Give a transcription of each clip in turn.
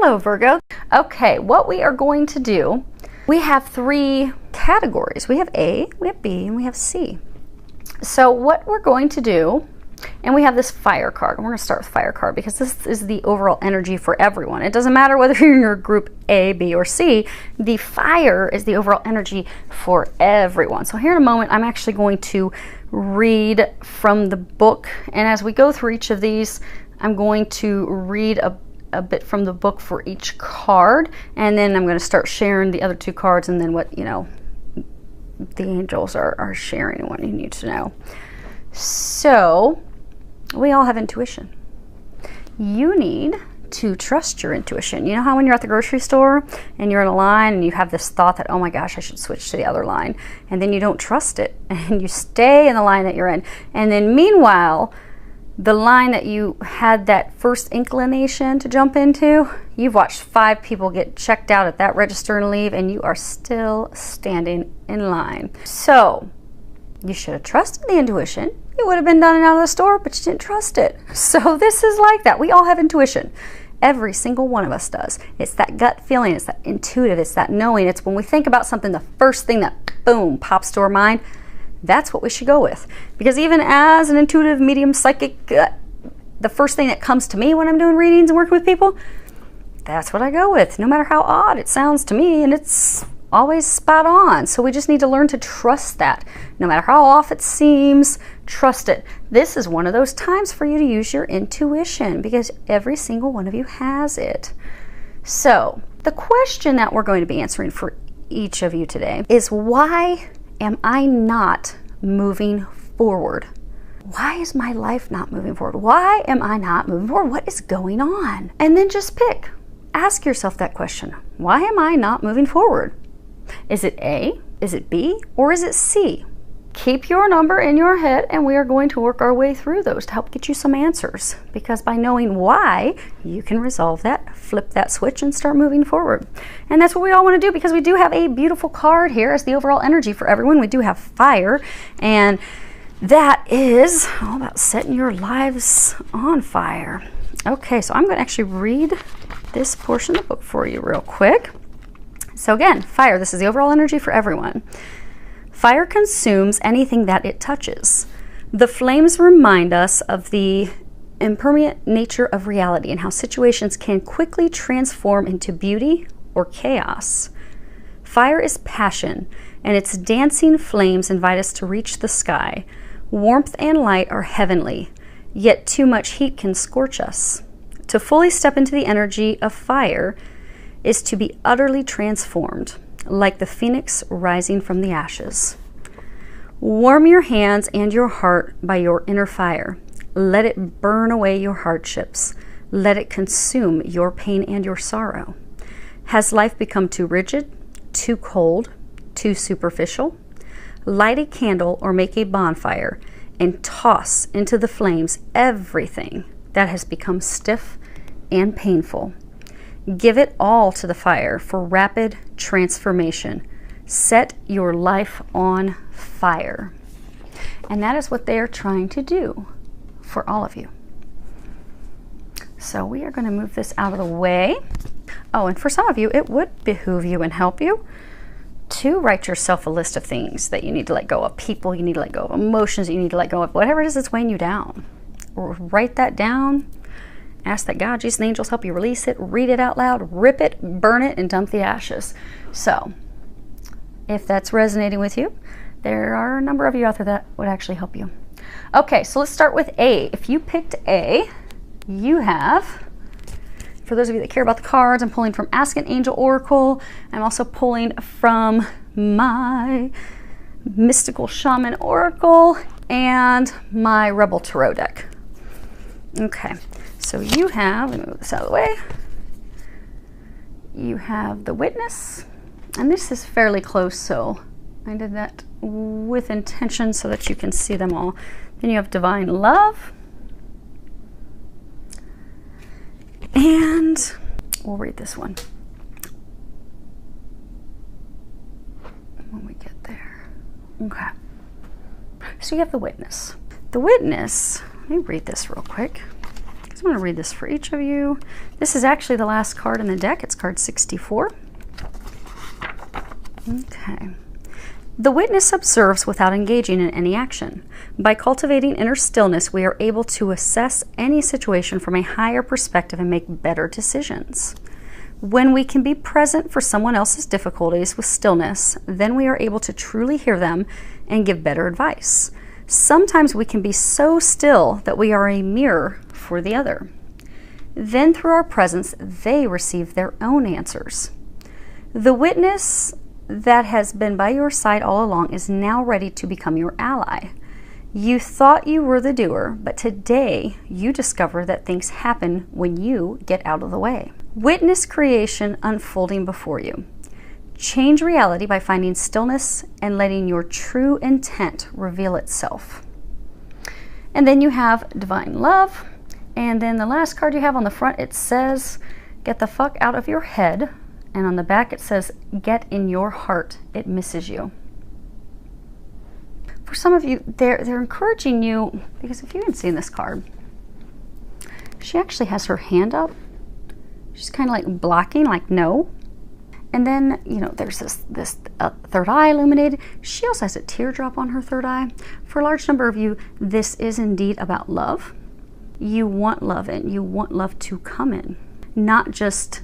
Hello, Virgo. Okay, what we are going to do, we have 3 categories. We have A, we have B, and we have C. So what we're going to do, and we have this fire card. We're going to start with fire card because this is the overall energy for everyone. It doesn't matter whether you're in your group A, B, or C. The fire is the overall energy for everyone. So here in a moment, I'm actually going to read from the book. And as we go through each of these, I'm going to read a bit from the book for each card. And then I'm going to start sharing the other 2 cards and then what, you know, the angels are sharing and what you need to know. So we all have intuition. You need to trust your intuition. You know how when you're at the grocery store and you're in a line and you have this thought that, oh my gosh, I should switch to the other line. And then you don't trust it and you stay in the line that you're in. And then meanwhile, the line that you had that first inclination to jump into, you've watched 5 people get checked out at that register and leave, and you are still standing in line. So you should have trusted the intuition. You would have been done and out of the store, but you didn't trust it. So this is like that. We all have intuition. Every single one of us does. It's that gut feeling. It's that intuitive. It's that knowing. It's when we think about something, the first thing that, boom, pops to our mind, that's what we should go with. Because even as an intuitive, medium, psychic, the first thing that comes to me when I'm doing readings and working with people, that's what I go with. No matter how odd it sounds to me, and it's always spot on. So we just need to learn to trust that. No matter how off it seems, trust it. This is one of those times for you to use your intuition because every single one of you has it. So the question that we're going to be answering for each of you today is, why am I not moving forward? Why is my life not moving forward? Why am I not moving forward? What is going on? And then just pick. Ask yourself that question. Why am I not moving forward? Is it A? Is it B? Or is it C? Keep your number in your head and we are going to work our way through those to help get you some answers. Because by knowing why, you can resolve that, flip that switch, and start moving forward. And that's what we all want to do because we do have a beautiful card here as the overall energy for everyone. We do have fire, and that is all about setting your lives on fire. Okay, so I'm going to actually read this portion of the book for you real quick. So again, fire, this is the overall energy for everyone. Fire consumes anything that it touches. The flames remind us of the impermanent nature of reality and how situations can quickly transform into beauty or chaos. Fire is passion, and its dancing flames invite us to reach the sky. Warmth and light are heavenly, yet too much heat can scorch us. To fully step into the energy of fire is to be utterly transformed, like the phoenix rising from the ashes. Warm your hands and your heart by your inner fire. Let it burn away your hardships. Let it consume your pain and your sorrow. Has life become too rigid, too cold, too superficial? Light a candle or make a bonfire and toss into the flames everything that has become stiff and painful. Give it all to the fire for rapid transformation. Set your life on fire. And that is what they are trying to do for all of you. So we are going to move this out of the way. Oh, and for some of you, it would behoove you and help you to write yourself a list of things that you need to let go of, people you need to let go of, emotions you need to let go of, whatever it is that's weighing you down. Or write that down. Ask that God, Jesus, and angels help you release it, read it out loud, rip it, burn it, and dump the ashes. So, if that's resonating with you, there are a number of you out there that would actually help you. Okay, so let's start with A. If you picked A, you have, for those of you that care about the cards, I'm pulling from Ask an Angel Oracle. I'm also pulling from my Mystical Shaman Oracle and my Rebel Tarot deck. Okay. So you have, let me move this out of the way, you have the Witness, and this is fairly close, so I did that with intention so that you can see them all. Then you have Divine Love, and we'll read this one when we get there. Okay, so you have the Witness. The Witness, let me read this real quick. I'm going to read this for each of you. This is actually the last card in the deck. It's card 64. Okay. The witness observes without engaging in any action. By cultivating inner stillness, we are able to assess any situation from a higher perspective and make better decisions. When we can be present for someone else's difficulties with stillness, then we are able to truly hear them and give better advice. Sometimes we can be so still that we are a mirror for the other. Then through our presence, they receive their own answers. The witness that has been by your side all along is now ready to become your ally. You thought you were the doer, but today you discover that things happen when you get out of the way. Witness creation unfolding before you. Change reality by finding stillness and letting your true intent reveal itself. And then you have divine love. And then the last card you have on the front, it says, get the fuck out of your head. And on the back it says, get in your heart, it misses you. For some of you, they're encouraging you, because if you haven't seen this card, she actually has her hand up. She's kind of like blocking, like no. And then, you know, there's this third eye illuminated. She also has a teardrop on her third eye. For a large number of you, this is indeed about love. You want love in. You want love to come in. Not just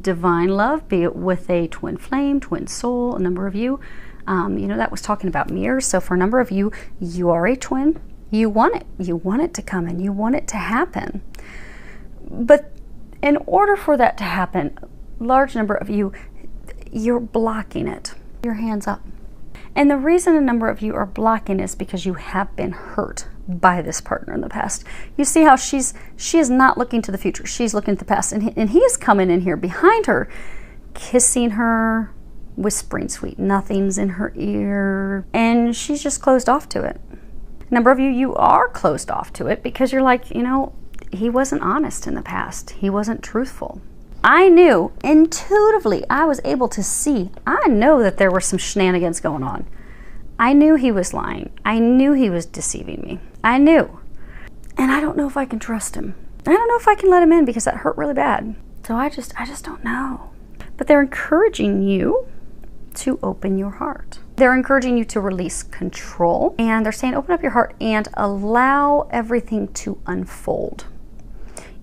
divine love, be it with a twin flame, twin soul. A number of you, you know, that was talking about mirrors. So for a number of you, you are a twin. You want it. You want it to come in. You want it to happen. But in order for that to happen, large number of you, you're blocking it. Your hands up. And the reason a number of you are blocking is because you have been hurt by this partner in the past. You see how she is not looking to the future. She's looking at the past. And he is coming in here behind her, kissing her, whispering sweet nothings in her ear. And she's just closed off to it. A number of you, you are closed off to it because you're like, you know, he wasn't honest in the past. He wasn't truthful. I knew intuitively, I was able to see, I know that there were some shenanigans going on. I knew he was lying. I knew he was deceiving me. I knew. And I don't know if I can trust him. I don't know if I can let him in because that hurt really bad. So I just don't know. But they're encouraging you to open your heart. They're encouraging you to release control. And they're saying open up your heart and allow everything to unfold.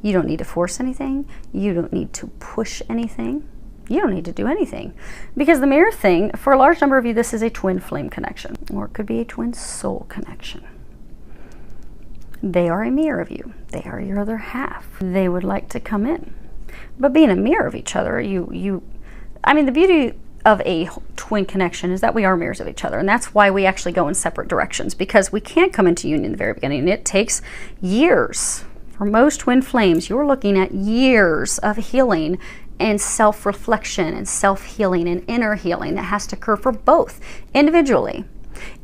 You don't need to force anything. You don't need to push anything. You don't need to do anything. Because the mirror thing, for a large number of you, this is a twin flame connection. Or it could be a twin soul connection. They are a mirror of you. They are your other half. They would like to come in. But being a mirror of each other, I mean, the beauty of a twin connection is that we are mirrors of each other. And that's why we actually go in separate directions. Because we can't come into union in the very beginning. It takes years. For most twin flames, you're looking at years of healing and self-reflection and self-healing and inner healing that has to occur for both individually.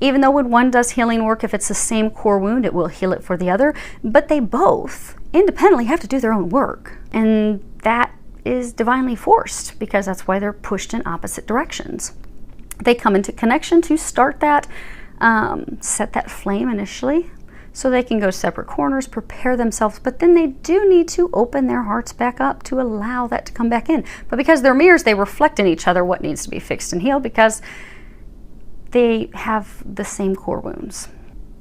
Even though when one does healing work, if it's the same core wound, it will heal it for the other. But they both independently have to do their own work. And that is divinely forced because that's why they're pushed in opposite directions. They come into connection to start that, set that flame initially, so they can go separate corners, prepare themselves, but then they do need to open their hearts back up to allow that to come back in. But because they're mirrors, they reflect in each other what needs to be fixed and healed because they have the same core wounds.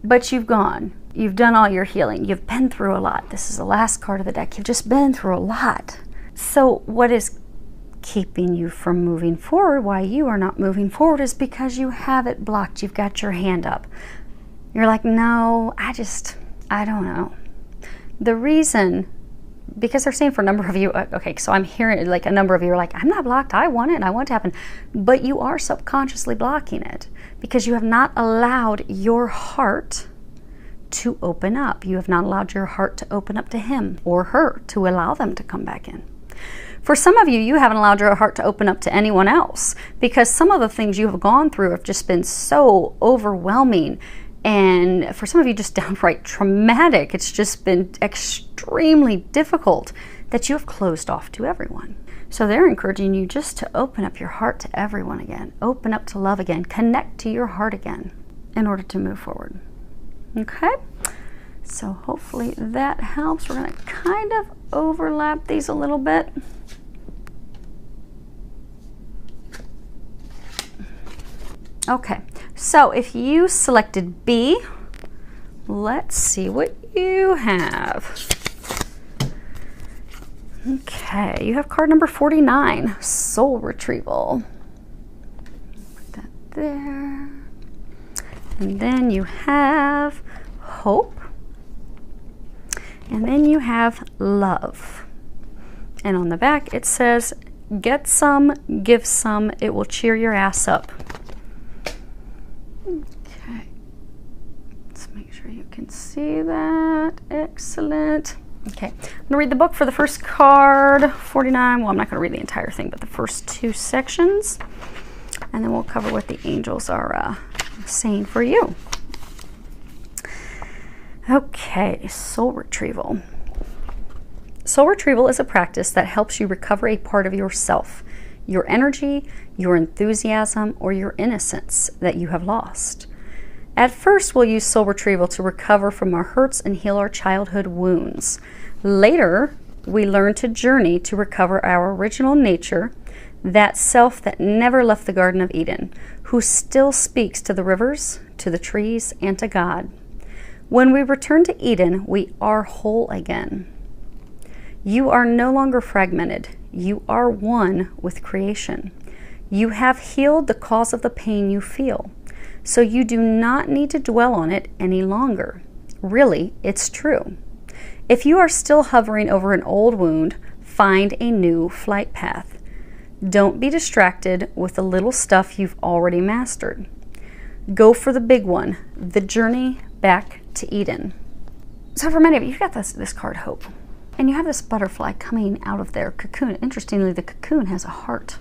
But you've done all your healing. You've been through a lot. This is the last card of the deck. You've just been through a lot. So what is keeping you from moving forward, why you are not moving forward, is because you have it blocked. You've got your hand up. You're like, no, I don't know. The reason, because they're saying for a number of you, okay, so I'm hearing like a number of you are like, I'm not blocked, I want it and I want it to happen. But you are subconsciously blocking it because you have not allowed your heart to open up. You have not allowed your heart to open up to him or her to allow them to come back in. For some of you, you haven't allowed your heart to open up to anyone else because some of the things you have gone through have just been so overwhelming. And for some of you, just downright traumatic. It's just been extremely difficult that you have closed off to everyone. So they're encouraging you just to open up your heart to everyone again. Open up to love again. Connect to your heart again in order to move forward. Okay? So hopefully that helps. We're going to kind of overlap these a little bit. Okay, so if you selected B, let's see what you have. Okay, you have card number 49, Soul Retrieval. Put that there. And then you have Hope. And then you have Love. And on the back it says, get some, give some, it will cheer your ass up. Okay, let's make sure you can see that. Excellent. Okay, I'm going to read the book for the first card, 49. Well, I'm not going to read the entire thing, but the first 2 sections. And then we'll cover what the angels are saying for you. Okay, Soul Retrieval. Soul Retrieval is a practice that helps you recover a part of yourself, your energy, your enthusiasm, or your innocence that you have lost. At first, we'll use Soul Retrieval to recover from our hurts and heal our childhood wounds. Later, we learn to journey to recover our original nature, that self that never left the Garden of Eden, who still speaks to the rivers, to the trees, and to God. When we return to Eden, we are whole again. You are no longer fragmented. You are one with creation. You have healed the cause of the pain you feel, so you do not need to dwell on it any longer. Really, it's true. If you are still hovering over an old wound, find a new flight path. Don't be distracted with the little stuff you've already mastered. Go for the big one, the journey back to Eden. So for many of you, you've got this card, Hope. And you have this butterfly coming out of their cocoon. Interestingly, the cocoon has a heart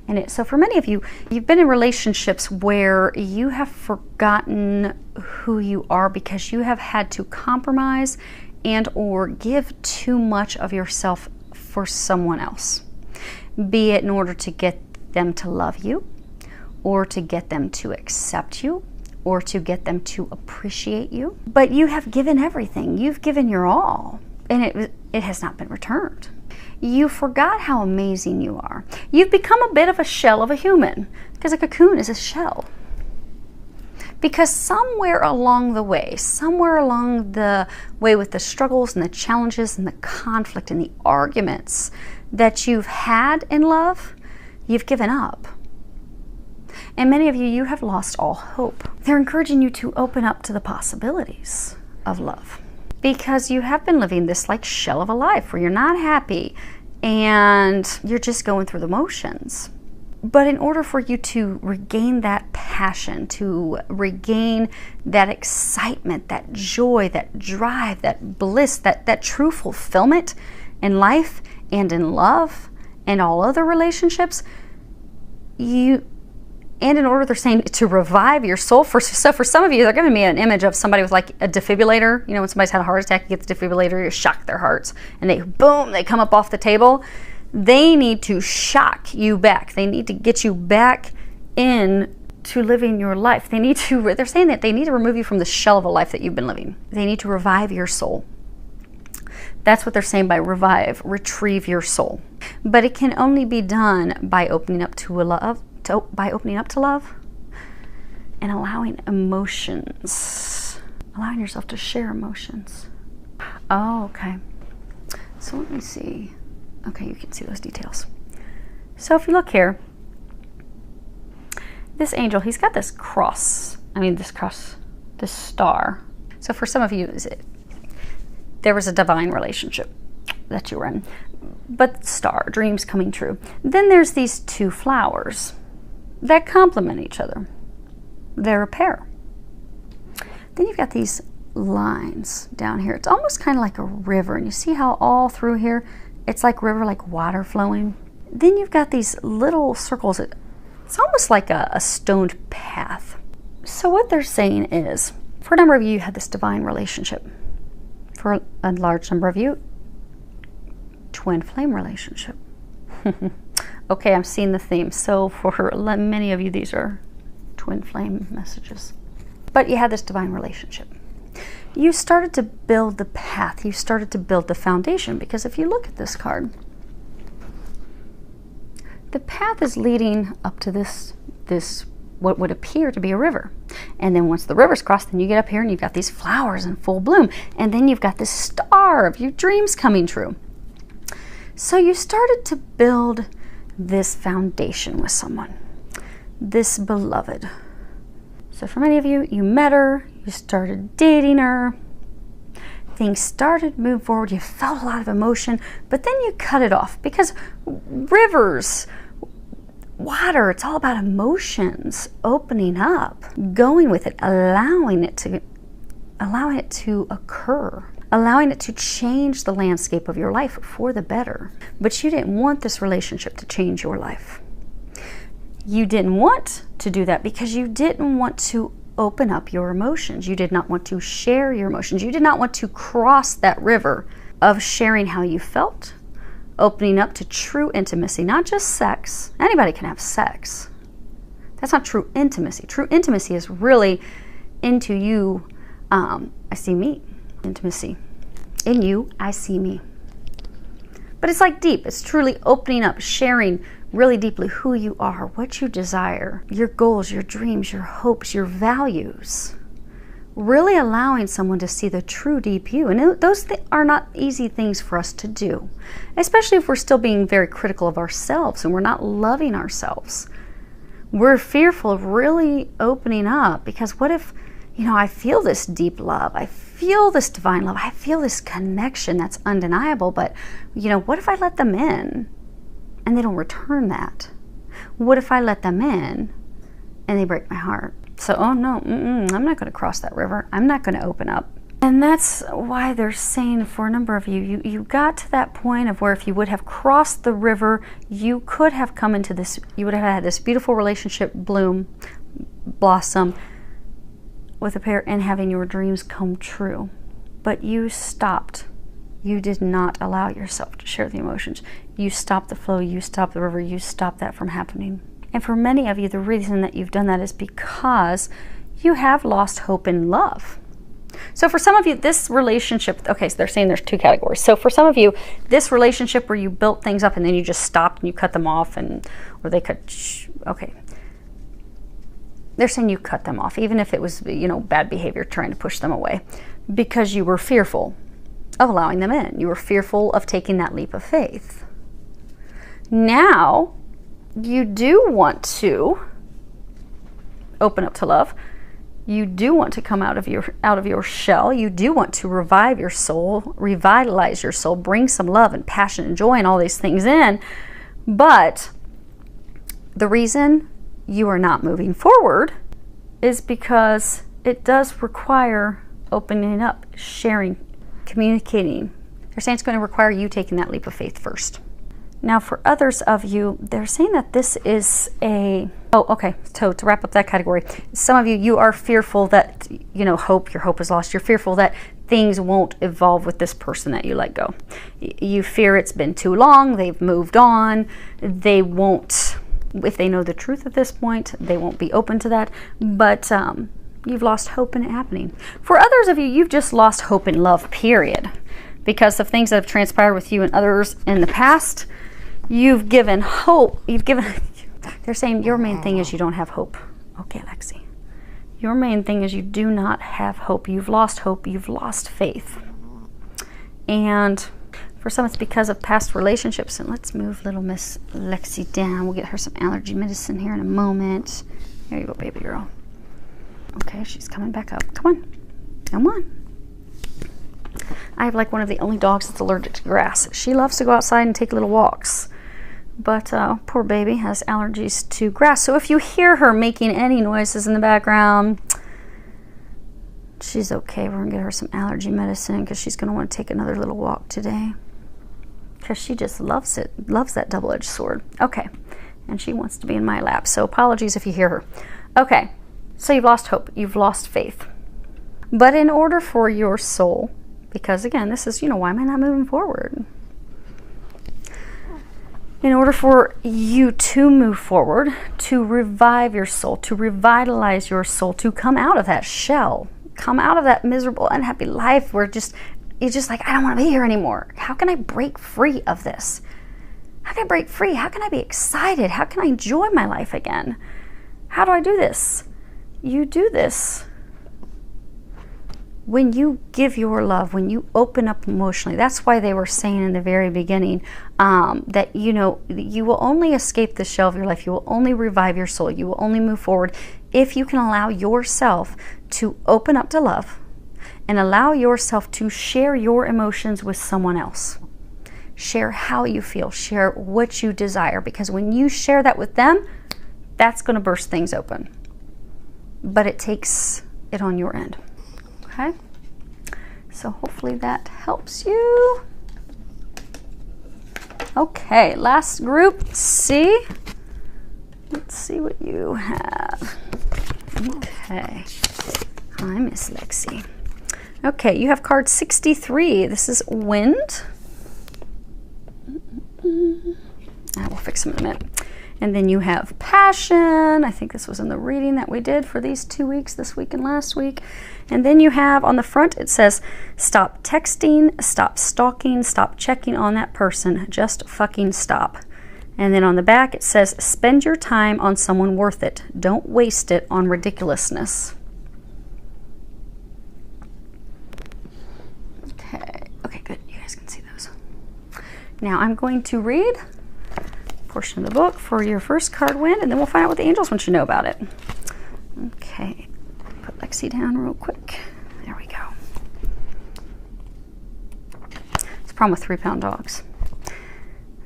in it. So for many of you, you've been in relationships where you have forgotten who you are because you have had to compromise and or give too much of yourself for someone else. Be it in order to get them to love you, or to get them to accept you, or to get them to appreciate you. But you have given everything. You've given your all, and it has not been returned. You forgot how amazing you are. You've become a bit of a shell of a human, because a cocoon is a shell. Because somewhere along the way with the struggles and the challenges and the conflict and the arguments that you've had in love, you've given up. And many of you, you have lost all hope. They're encouraging you to open up to the possibilities of love, because you have been living this like shell of a life where you're not happy and you're just going through the motions. But in order for you to regain that passion, to regain that excitement, that joy, that drive, that bliss, that true fulfillment in life and in love and all other relationships, and in order, they're saying, to revive your soul. So for some of you, they're giving me an image of somebody with like a defibrillator. You know, when somebody's had a heart attack, you get the defibrillator, you shock their hearts, and they come up off the table. They need to shock you back. They need to get you back in to living your life. They're saying that they need to remove you from the shell of a life that you've been living. They need to revive your soul. That's what they're saying by retrieve your soul. But it can only be done by opening up to love. By opening up to love and allowing emotions, allowing yourself to share emotions. Oh, okay. So let me see. Okay, you can see those details. So if you look here, this angel, he's got this this star. So for some of you, there was a divine relationship that you were in, but star, dreams coming true. Then there's these 2 flowers that complement each other. They're a pair. Then you've got these lines down here. It's almost kind of like a river, and you see how all through here it's like river, like water flowing. Then you've got these little circles. It's almost like a stoned path. So what they're saying is, for a number of you, you had this divine relationship. For a large number of you, twin flame relationship. Okay, I'm seeing the theme. So for many of you, these are twin flame messages. But you had this divine relationship. you started to build the path. You started to build the foundation, because if you look at this card, the path is leading up to this what would appear to be a river. And then once the river's crossed, then you get up here and you've got these flowers in full bloom. And then you've got this star of your dreams coming true. So you started to build this foundation with someone, this beloved. So for many of you, you met her, you started dating her, things started to move forward, you felt a lot of emotion, but then you cut it off, because rivers, water, it's all about emotions, opening up, going with it, allowing it to occur, allowing it to change the landscape of your life for the better. But you didn't want this relationship to change your life. You didn't want to do that because you didn't want to open up your emotions. You did not want to share your emotions. You did not want to cross that river of sharing how you felt, opening up to true intimacy, not just sex. Anybody can have sex. That's not true intimacy. True intimacy is really into you, I see me. Intimacy. In you, I see me. But it's like deep. It's truly opening up, sharing really deeply who you are, what you desire, your goals, your dreams, your hopes, your values. Really allowing someone to see the true deep you. And those are not easy things for us to do, especially if we're still being very critical of ourselves and we're not loving ourselves. We're fearful of really opening up, because what if, I feel this deep love, I feel this divine love, I feel this connection that's undeniable, but what if I let them in and they don't return that? What if I let them in and they break my heart? So, oh no, I'm not going to cross that river. I'm not going to open up. And that's why they're saying, for a number of you, you got to that point of where if you would have crossed the river, you could have come into this, you would have had this beautiful relationship blossom with a pair and having your dreams come true. But you stopped. You did not allow yourself to share the emotions. You stopped the flow, you stopped the river, you stopped that from happening. And for many of you, the reason that you've done that is because you have lost hope in love. So for some of you, this relationship, okay, so they're saying there's two categories. So for some of you, this relationship where you built things up and then you just stopped and you cut them off, or they cut, okay. They're saying you cut them off, even if it was, bad behavior, trying to push them away, because you were fearful of allowing them in. You were fearful of taking that leap of faith. Now, you do want to open up to love. You do want to come out of your shell. You do want to revive your soul, revitalize your soul, bring some love and passion and joy and all these things in. But the reason you are not moving forward is because it does require opening up, sharing, communicating. They're saying it's going to require you taking that leap of faith first. Now, for others of you, they're saying that this is so to wrap up that category, some of you, you are fearful that, your hope is lost. You're fearful that things won't evolve with this person that you let go. You fear it's been too long, they've moved on, they won't, if they know the truth at this point, they won't be open to that, but you've lost hope in it happening. For others of you, you've just lost hope in love, period, because of things that have transpired with you and others in the past. You've given hope. They're saying your main thing is you don't have hope. Okay, Lexi. Your main thing is you do not have hope. You've lost hope. You've lost faith. And for some, it's because of past relationships. And let's move little Miss Lexi down. We'll get her some allergy medicine here in a moment. Here you go, baby girl. Okay, she's coming back up. Come on. Come on. I have like one of the only dogs that's allergic to grass. She loves to go outside and take little walks. But poor baby has allergies to grass. So if you hear her making any noises in the background, she's okay. We're going to get her some allergy medicine because she's going to want to take another little walk today. Because she just loves it. Loves that double-edged sword. Okay. And she wants to be in my lap. So apologies if you hear her. Okay. So you've lost hope. You've lost faith. But in order for your soul, because again, this is, why am I not moving forward? In order for you to move forward, to revive your soul, to revitalize your soul, to come out of that shell, come out of that miserable, unhappy life where you're just like, I don't want to be here anymore. How can I break free of this? How can I break free? How can I be excited? How can I enjoy my life again? How do I do this? You do this when you give your love, when you open up emotionally. That's why they were saying in the very beginning that, you know, you will only escape the shell of your life. You will only revive your soul. You will only move forward if you can allow yourself to open up to love and allow yourself to share your emotions with someone else. Share how you feel, share what you desire, because when you share that with them, that's going to burst things open. But it takes it on your end. Okay? So hopefully that helps you. Okay, last group, C. Let's see what you have. Okay. Hi, Miss Lexi. Okay, you have card 63. This is wind. I will fix them in a minute. And then you have passion. I think this was in the reading that we did for these 2 weeks, this week and last week. And then you have on the front, it says, stop texting, stop stalking, stop checking on that person. Just fucking stop. And then on the back, it says, spend your time on someone worth it. Don't waste it on ridiculousness. Okay, good. You guys can see those. Now I'm going to read a portion of the book for your first card wind, and then we'll find out what the angels want you to know about it. Okay, put Lexi down real quick. There we go. It's a problem with 3-pound dogs.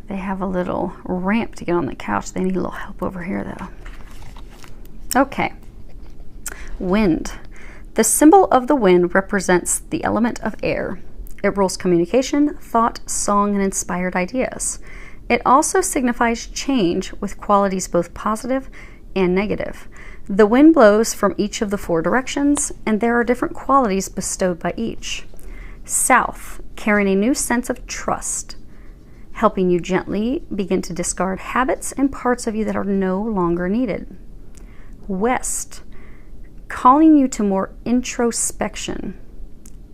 They have a little ramp to get on the couch. They need a little help over here, though. Okay. Wind. The symbol of the wind represents the element of air. It rules communication, thought, song, and inspired ideas. It also signifies change with qualities both positive and negative. The wind blows from each of the 4 directions, and there are different qualities bestowed by each. South, carrying a new sense of trust, helping you gently begin to discard habits and parts of you that are no longer needed. West, calling you to more introspection,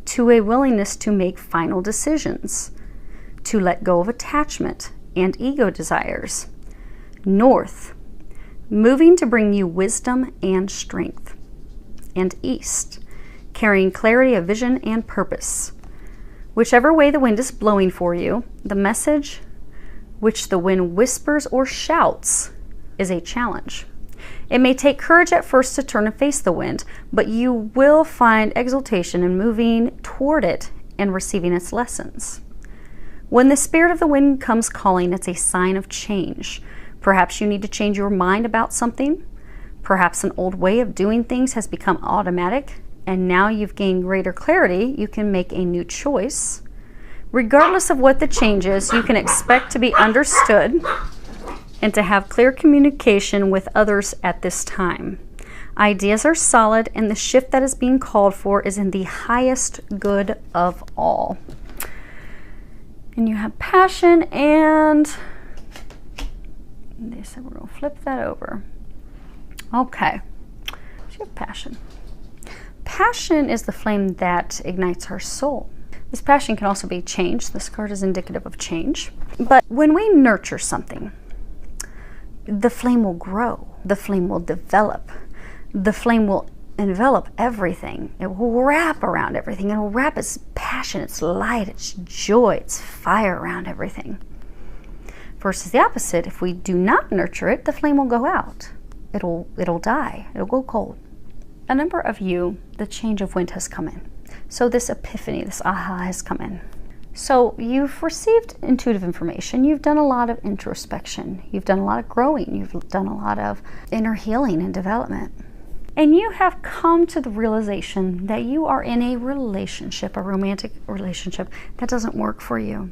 to a willingness to make final decisions, to let go of attachment and ego desires. North, moving to bring you wisdom and strength. And east, carrying clarity of vision and purpose. Whichever way the wind is blowing for you, the message which the wind whispers or shouts is a challenge. It may take courage at first to turn and face the wind, but you will find exultation in moving toward it and receiving its lessons. When the spirit of the wind comes calling, it's a sign of change. Perhaps you need to change your mind about something. Perhaps an old way of doing things has become automatic, and now you've gained greater clarity, you can make a new choice. Regardless of what the change is, you can expect to be understood and to have clear communication with others at this time. Ideas are solid, and the shift that is being called for is in the highest good of all. And you have passion, and they said we're going to flip that over. Okay, so you have passion. Passion is the flame that ignites our soul. This passion can also be change. This card is indicative of change. But when we nurture something, the flame will grow. The flame will develop. The flame will envelop everything. It will wrap around everything. It will wrap its passion, its light, its joy, its fire around everything. Versus the opposite, if we do not nurture it, the flame will go out. It'll die. It'll go cold. A number of you, the change of wind has come in. So this epiphany, this aha has come in. So you've received intuitive information. You've done a lot of introspection. You've done a lot of growing. You've done a lot of inner healing and development. And you have come to the realization that you are in a relationship, a romantic relationship, that doesn't work for you.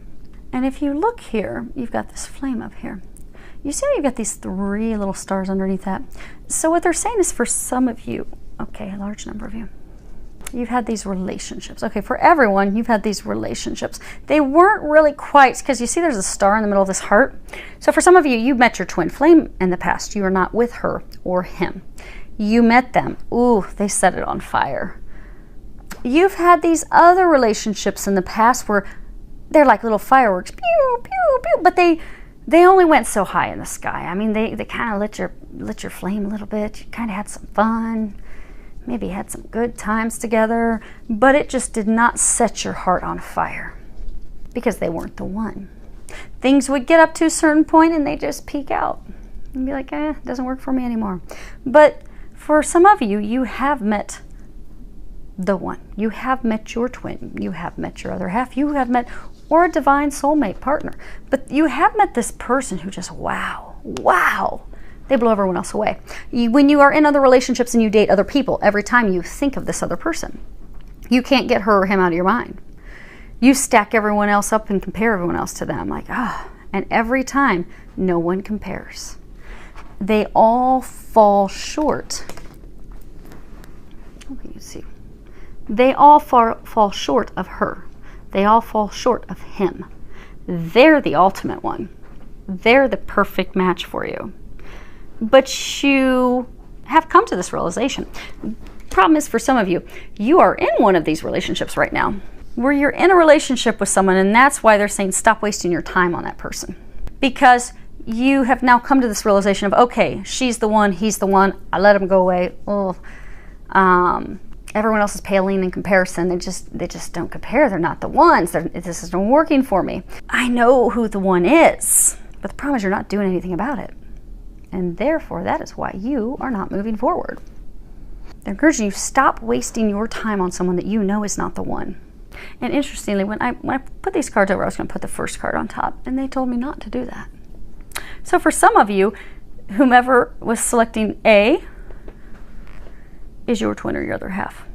And if you look here, you've got this flame up here. You see how you've got these 3 little stars underneath that? So what they're saying is for some of you, okay, a large number of you, you've had these relationships. Okay, for everyone, you've had these relationships. They weren't really quite, because you see there's a star in the middle of this heart. So for some of you, you met your twin flame in the past. You are not with her or him. You met them. Ooh, they set it on fire. You've had these other relationships in the past where they're like little fireworks, pew, pew, pew, but they only went so high in the sky. I mean, they kind of lit your flame a little bit. You kind of had some fun, maybe had some good times together, but it just did not set your heart on fire because they weren't the one. Things would get up to a certain point and they just peak out and be like, it doesn't work for me anymore. But for some of you, you have met the one. You have met your twin. You have met your other half. You have met, or a divine soulmate partner. But you have met this person who just, wow, they blow everyone else away. When you are in other relationships and you date other people, every time you think of this other person, you can't get her or him out of your mind. You stack everyone else up and compare everyone else to them. Like, and every time, no one compares. They all fall short. What can you see? They all fall short of her. They all fall short of him. They're the ultimate one. They're the perfect match for you. But you have come to this realization. Problem is, for some of you, you are in one of these relationships right now where you're in a relationship with someone, and that's why they're saying stop wasting your time on that person. Because you have now come to this realization of, okay, she's the one, he's the one, I let him go away. Everyone else is paling in comparison. They just don't compare. They're not the ones. This isn't working for me. I know who the one is, but the problem is you're not doing anything about it. And therefore, that is why you are not moving forward. They're encouraging you, stop wasting your time on someone that you know is not the one. And interestingly, when I put these cards over, I was going to put the first card on top, and they told me not to do that. So for some of you, whomever was selecting A is your twin or your other half.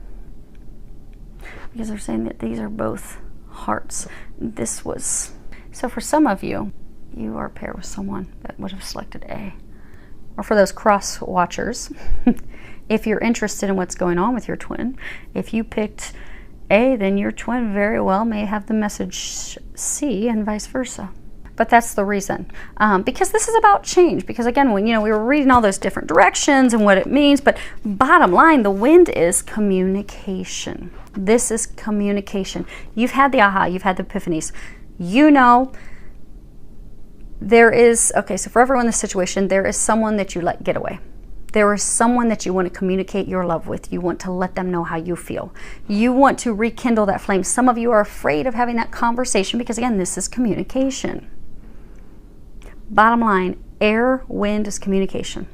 Because they're saying that these are both hearts. So for some of you, you are paired with someone that would have selected A. Or for those cross watchers, if you're interested in what's going on with your twin, if you picked A, then your twin very well may have the message C and vice versa. But that's the reason. Because this is about change. Because again, when we were reading all those different directions and what it means, but bottom line, the wind is communication. This is communication. You've had the aha, you've had the epiphanies. There is, okay, so for everyone in this situation, there is someone that you let get away. There is someone that you want to communicate your love with. You want to let them know how you feel. You want to rekindle that flame. Some of you are afraid of having that conversation because, again, this is communication. Bottom line, air, wind is communication.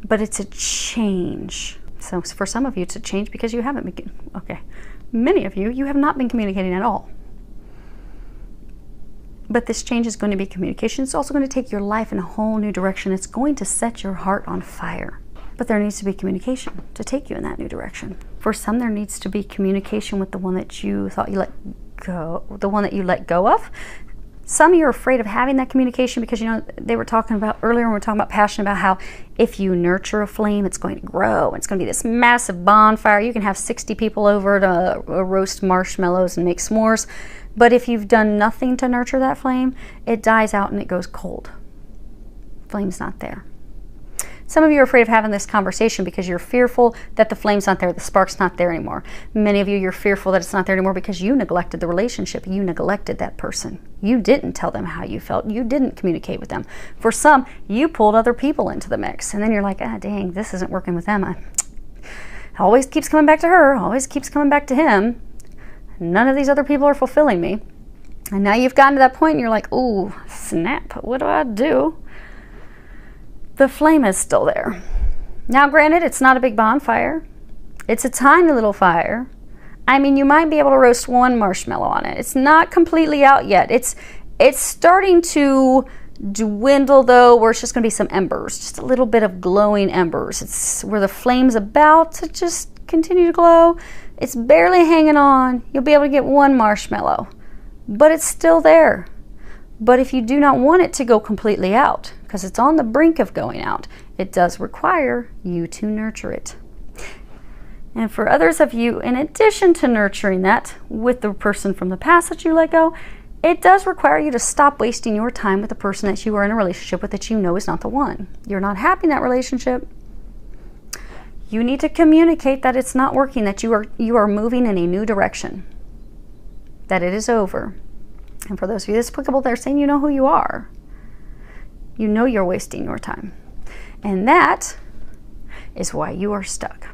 But it's a change. So for some of you, it's a change because you haven't been, okay. Many of you have not been communicating at all. But this change is going to be communication. It's also going to take your life in a whole new direction. It's going to set your heart on fire. But there needs to be communication to take you in that new direction. For some, there needs to be communication with the one that you thought you let go, the one that you let go of. Some of you are afraid of having that communication because, they were talking about earlier when we were talking about passion, about how if you nurture a flame, it's going to grow. It's going to be this massive bonfire. You can have 60 people over to roast marshmallows and make s'mores. But if you've done nothing to nurture that flame, it dies out and it goes cold. Flame's not there. Some of you are afraid of having this conversation because you're fearful that the flame's not there, the spark's not there anymore. Many of you, you're fearful that it's not there anymore because you neglected the relationship. You neglected that person. You didn't tell them how you felt. You didn't communicate with them. For some, you pulled other people into the mix. And then you're like, dang, this isn't working with them. It always keeps coming back to her, always keeps coming back to him. None of these other people are fulfilling me. And now you've gotten to that point and you're like, ooh, snap, what do I do? The flame is still there. Now, granted, it's not a big bonfire. It's a tiny little fire. I mean, you might be able to roast one marshmallow on it. It's not completely out yet. It's starting to dwindle, though, where it's just going to be some embers, just a little bit of glowing embers. It's where the flame's about to just continue to glow. It's barely hanging on. You'll be able to get one marshmallow, but it's still there. But if you do not want it to go completely out, because it's on the brink of going out, it does require you to nurture it. And for others of you, in addition to nurturing that with the person from the past that you let go, it does require you to stop wasting your time with the person that you are in a relationship with that you know is not the one. You're not happy in that relationship. You need to communicate that it's not working, that you are moving in a new direction, that it is over. And for those of you that's applicable, they're saying you know who you are. You know you're wasting your time. And that is why you are stuck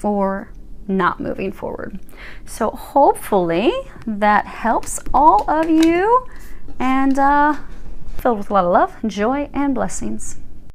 or not moving forward. So hopefully that helps all of you, and filled with a lot of love, joy, and blessings.